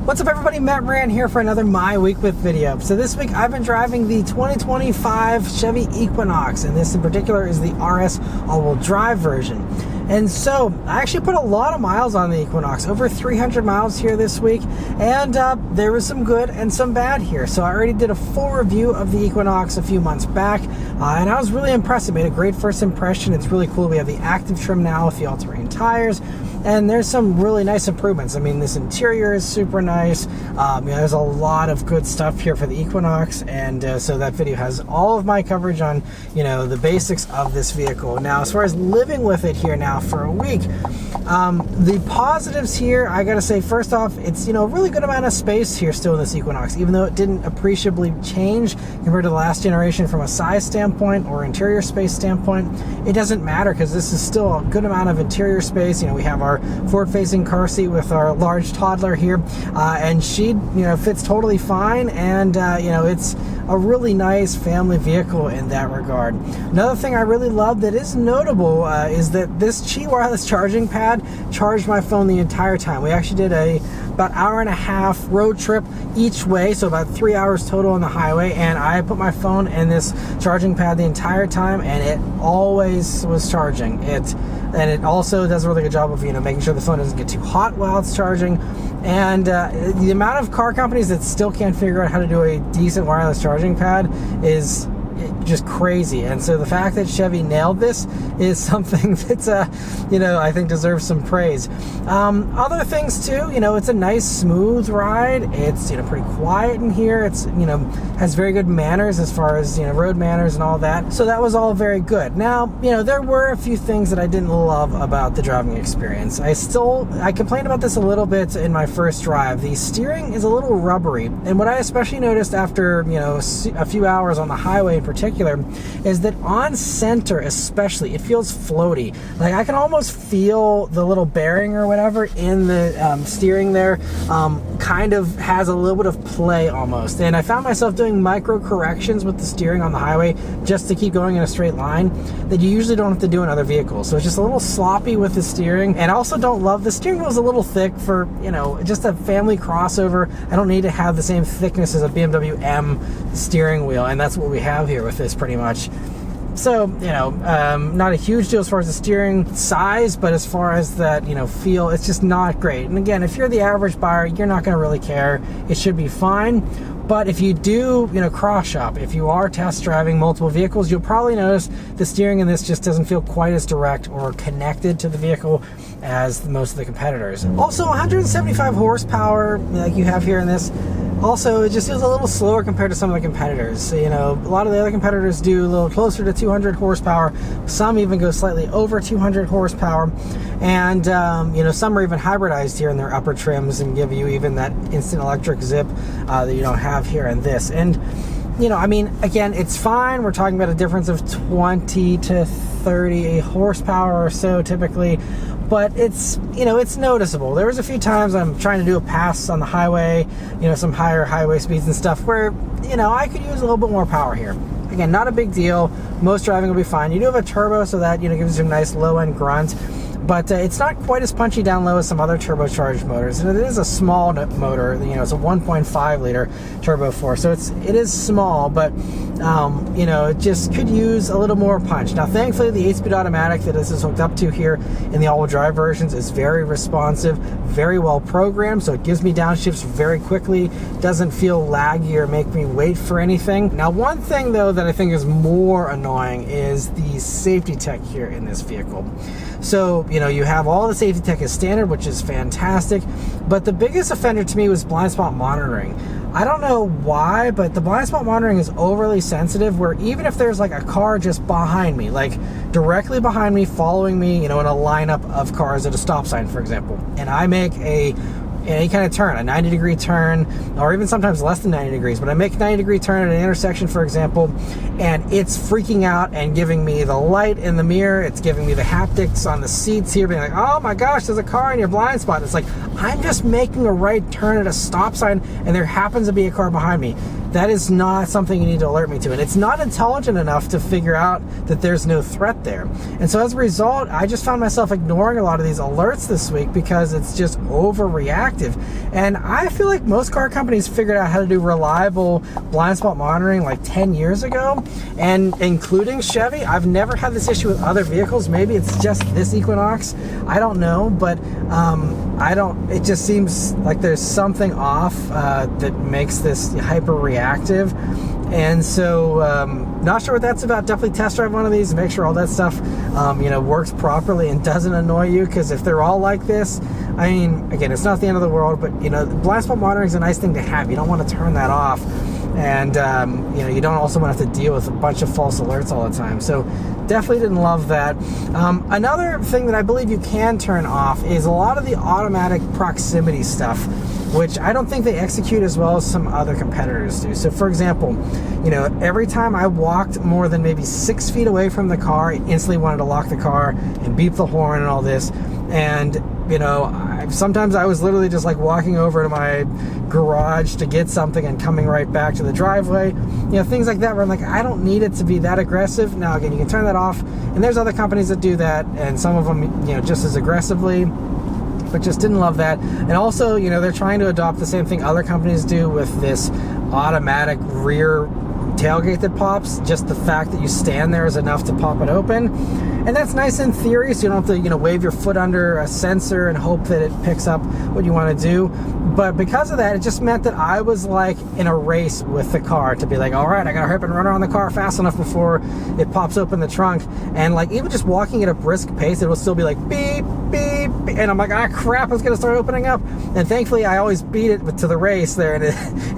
What's up everybody, Maran here for another My Week With video. So this week I've been driving the 2025 Chevy Equinox, and this in particular is the RS all-wheel drive version. And so I actually put a lot of miles on the Equinox, over 300 miles here this week, and there was some good and some bad here. So I already did a full review of the Equinox a few months back, and I was really impressed. It made a great first impression. It's really cool. We have the active trim now with the all-terrain tires, and there's some really nice improvements. I mean, this interior is super nice. There's a lot of good stuff here for the Equinox, and so that video has all of my coverage on, the basics of this vehicle. Now, as far as living with it here now for a week, the positives here, I gotta say, first off, it's, a really good amount of space here still in this Equinox, even though it didn't appreciably change compared to the last generation from a size standpoint or interior space standpoint. It doesn't matter because this is still a good amount of interior space. We have our forward-facing car seat with our large toddler here, and she, fits totally fine, and it's a really nice family vehicle in that regard. Another thing I really love that is notable is that this Qi wireless charging pad charged my phone the entire time. We actually did about hour and a half road trip each way, so about 3 hours total on the highway, and I put my phone in this charging pad the entire time, and it always was charging. And it also does a really good job of making sure the phone doesn't get too hot while it's charging. And the amount of car companies that still can't figure out how to do a decent wireless charging pad is just crazy. And so the fact that Chevy nailed this is something that's I think deserves some praise. Other things too, it's a nice smooth ride. It's pretty quiet in here. It's has very good manners as far as road manners and all that. So that was all very good. Now there were a few things that I didn't love about the driving experience. I complained about this a little bit in my first drive. The steering is a little rubbery, and what I especially noticed after a few hours on the highway in particular is that on center especially, it feels floaty. Like I can almost feel the little bearing or whatever in the steering there kind of has a little bit of play almost. And I found myself doing micro corrections with the steering on the highway just to keep going in a straight line that you usually don't have to do in other vehicles. So it's just a little sloppy with the steering. And I also don't love, the steering wheel is a little thick for, just a family crossover. I don't need to have the same thickness as a BMW M steering wheel, and that's what we have here with this pretty much. So, not a huge deal as far as the steering size, but as far as that, feel, it's just not great. And again, if you're the average buyer, you're not going to really care. It should be fine. But if you do, cross shop, if you are test driving multiple vehicles, you'll probably notice the steering in this just doesn't feel quite as direct or connected to the vehicle as most of the competitors. Also, 175 horsepower, like you have here in this. Also, it just feels a little slower compared to some of the competitors. So, a lot of the other competitors do a little closer to 200 horsepower. Some even go slightly over 200 horsepower. And, some are even hybridized here in their upper trims and give you even that instant electric zip that you don't have here in this. And, again, it's fine. We're talking about a difference of 20 to 30 horsepower or so typically. But it's, it's noticeable. There was a few times I'm trying to do a pass on the highway, some higher highway speeds and stuff where, I could use a little bit more power here. Again, not a big deal. Most driving will be fine. You do have a turbo, so that, gives you some nice low-end grunt. But it's not quite as punchy down low as some other turbocharged motors. And it is a small motor, it's a 1.5 liter turbo 4. So it is small, but, it just could use a little more punch. Now, thankfully, the 8-speed automatic that this is hooked up to here in the all-wheel drive versions is very responsive, very well programmed. So it gives me downshifts very quickly, doesn't feel laggy or make me wait for anything. Now, one thing, though, that I think is more annoying is the safety tech here in this vehicle. So, you have all the safety tech as standard, which is fantastic, but the biggest offender to me was blind spot monitoring. I don't know why, but the blind spot monitoring is overly sensitive, where even if there's like a car just behind me, like directly behind me, following me, in a lineup of cars at a stop sign, for example, and I make any kind of turn, a 90-degree turn, or even sometimes less than 90 degrees, but I make a 90-degree turn at an intersection, for example, and it's freaking out and giving me the light in the mirror, it's giving me the haptics on the seats here, being like, oh my gosh, there's a car in your blind spot. It's like, I'm just making a right turn at a stop sign, and there happens to be a car behind me. That is not something you need to alert me to, and it's not intelligent enough to figure out that there's no threat there. And so as a result, I just found myself ignoring a lot of these alerts this week because it's just overreacting reactive. And I feel like most car companies figured out how to do reliable blind spot monitoring like 10 years ago, and including Chevy. I've never had this issue with other vehicles. Maybe it's just this Equinox, I don't know, but it just seems like there's something off that makes this hyper reactive. And so not sure what that's about. Definitely test drive one of these and make sure all that stuff works properly and doesn't annoy you, because if they're all like this, I mean, again, it's not the end of the world, but blind spot monitoring is a nice thing to have. You don't want to turn that off, and you don't also want to have to deal with a bunch of false alerts all the time. So definitely didn't love that. Another thing that I believe you can turn off is a lot of the automatic proximity stuff, which I don't think they execute as well as some other competitors do. So for example, every time I walked more than maybe 6 feet away from the car, I instantly wanted to lock the car and beep the horn and all this. And sometimes I was literally just like walking over to my garage to get something and coming right back to the driveway. Things like that where I'm like, I don't need it to be that aggressive. Now again, you can turn that off, and there's other companies that do that, and some of them just as aggressively, but just didn't love that. And also, they're trying to adopt the same thing other companies do with this automatic rear tailgate that pops. Just the fact that you stand there is enough to pop it open, and that's nice in theory, so you don't have to wave your foot under a sensor and hope that it picks up what you want to do. But because of that, it just meant that I was like in a race with the car to be like, all right, I gotta hurry up and run around the car fast enough before it pops open the trunk. And like even just walking at a brisk pace, it will still be like beep, beep, beep, and I'm like, ah, crap, it's gonna start opening up. And thankfully I always beat it to the race there, and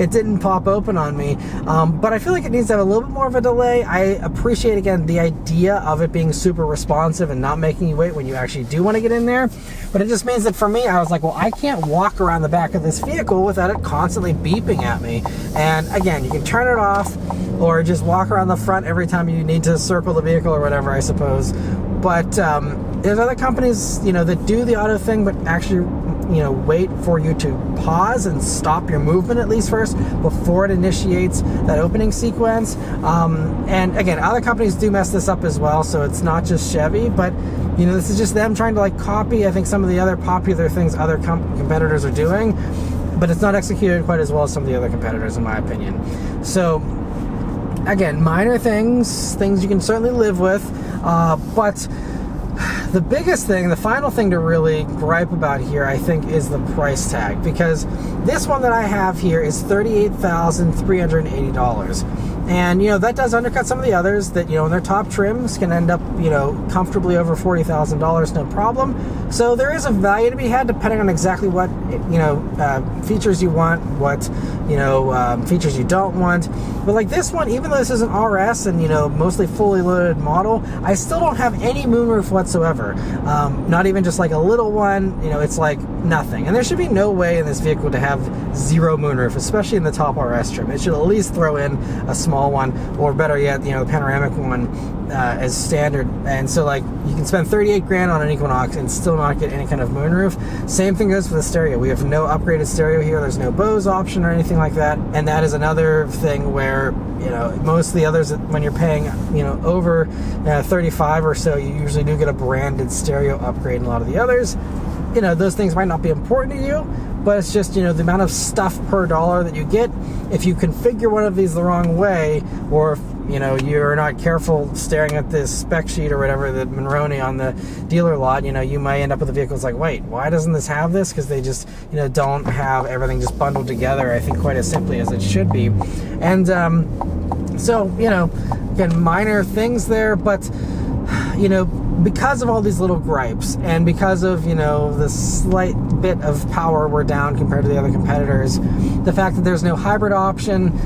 it didn't pop open on me. But I feel like it needs to have a little bit more of a delay. I appreciate, again, the idea of it being super responsive and not making you wait when you actually do want to get in there. But it just means that for me, I was like, well, I can't walk around the back of this vehicle without it constantly beeping at me. And again, you can turn it off or just walk around the front every time you need to circle the vehicle or whatever, I suppose. But there's other companies, that do the auto thing, but actually, wait for you to pause and stop your movement at least first before it initiates that opening sequence. And again, other companies do mess this up as well, so it's not just Chevy, but this is just them trying to like copy, I think, some of the other popular things other competitors are doing, but it's not executed quite as well as some of the other competitors, in my opinion. So again, minor things you can certainly live with, but the biggest thing, the final thing to really gripe about here, I think, is the price tag, because this one that I have here is $38,380. And, that does undercut some of the others that, in their top trims can end up, comfortably over $40,000, no problem. So there is a value to be had depending on exactly what, features you want, what, features you don't want. But like this one, even though this is an RS and, mostly fully loaded model, I still don't have any moonroof whatsoever. Not even just like a little one, it's like nothing. And there should be no way in this vehicle to have zero moonroof, especially in the top RS trim. It should at least throw in a small one, or better yet, the panoramic one as standard. And so like you can spend 38 grand on an Equinox and still not get any kind of moonroof. Same thing goes for the stereo. We have no upgraded stereo here. There's no Bose option or anything like that. And that is another thing where most of the others, when you're paying over 35 or so, you usually do get a branded stereo upgrade. And a lot of the others, those things might not be important to you, but it's just, the amount of stuff per dollar that you get. If you configure one of these the wrong way, or if, you're not careful staring at this spec sheet or whatever, the Maran on the dealer lot, you might end up with a vehicle that's like, wait, why doesn't this have this? Because they just, don't have everything just bundled together, I think, quite as simply as it should be. And so, again, minor things there, but, because of all these little gripes, and because of, the slight bit of power we're down compared to the other competitors, the fact that there's no hybrid option,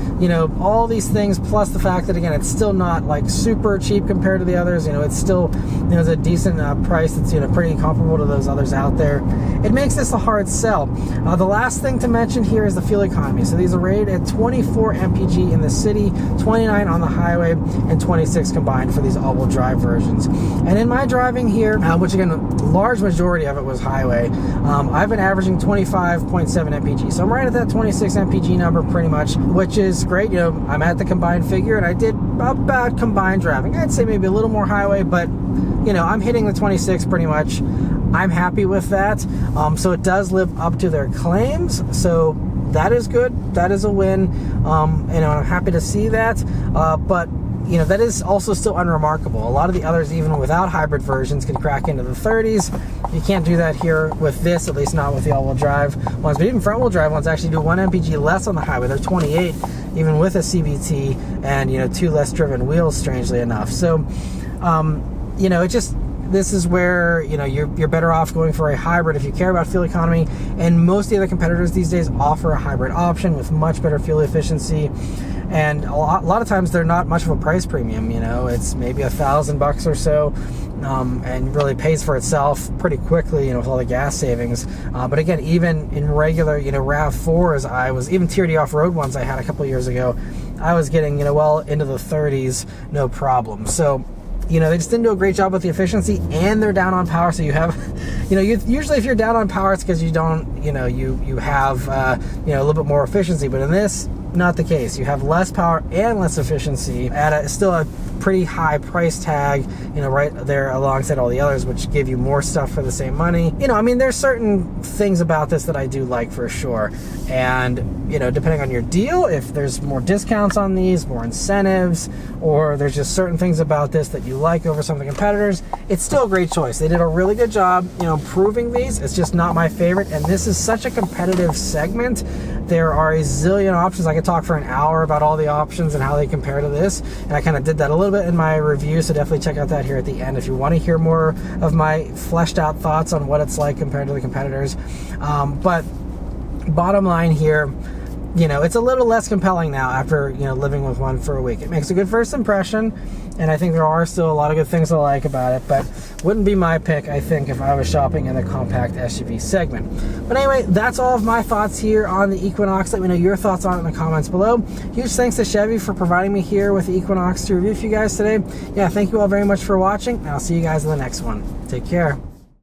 all these things, plus the fact that, again, it's still not like super cheap compared to the others, it's still, it's a decent price that's, pretty comparable to those others out there. It makes this a hard sell. The last thing to mention here is the fuel economy. So these are rated at 24 mpg in the city, 29 on the highway, and 26 combined for these all-wheel drive versions. And in my driving here, which again, a large majority of it was highway, I've been averaging 25.7 mpg. So I'm right at that 26 mpg number pretty much, which is great. I'm at the combined figure, and I did about combined driving. I'd say maybe a little more highway, but I'm hitting the 26 pretty much. I'm happy with that. So it does live up to their claims. So that is good. That is a win. I'm happy to see that. But that is also still unremarkable. A lot of the others, even without hybrid versions, can crack into the 30s. You can't do that here with this, at least not with the all-wheel drive ones. But even front-wheel drive ones actually do 1 mpg less on the highway. They're 28, even with a CVT, and 2 less driven wheels, strangely enough. So, this is where you're better off going for a hybrid if you care about fuel economy. And most of the other competitors these days offer a hybrid option with much better fuel efficiency. And a lot of times they're not much of a price premium. It's maybe $1,000 or so, and really pays for itself pretty quickly, with all the gas savings. But again, even in regular, RAV4s, even TRD off-road ones I had a couple years ago, I was getting, well into the 30s, no problem. So, they just didn't do a great job with the efficiency, and they're down on power. So you have, usually if you're down on power, it's because you don't, you have, a little bit more efficiency. But in this, not the case. You have less power and less efficiency at still a pretty high price tag, right there alongside all the others, which give you more stuff for the same money. There's certain things about this that I do like for sure. And, depending on your deal, if there's more discounts on these, more incentives, or there's just certain things about this that you like over some of the competitors, it's still a great choice. They did a really good job, improving these. It's just not my favorite. And this is such a competitive segment. There are a zillion options. I could talk for an hour about all the options and how they compare to this. And I kind of did that a little bit in my review, so definitely check out that here at the end if you want to hear more of my fleshed out thoughts on what it's like compared to the competitors. But bottom line here, it's a little less compelling now after, living with one for a week. It makes a good first impression, and I think there are still a lot of good things I like about it, but wouldn't be my pick, I think, if I was shopping in the compact SUV segment. But anyway, that's all of my thoughts here on the Equinox. Let me know your thoughts on it in the comments below. Huge thanks to Chevy for providing me here with the Equinox to review for you guys today. Yeah, thank you all very much for watching, and I'll see you guys in the next one. Take care.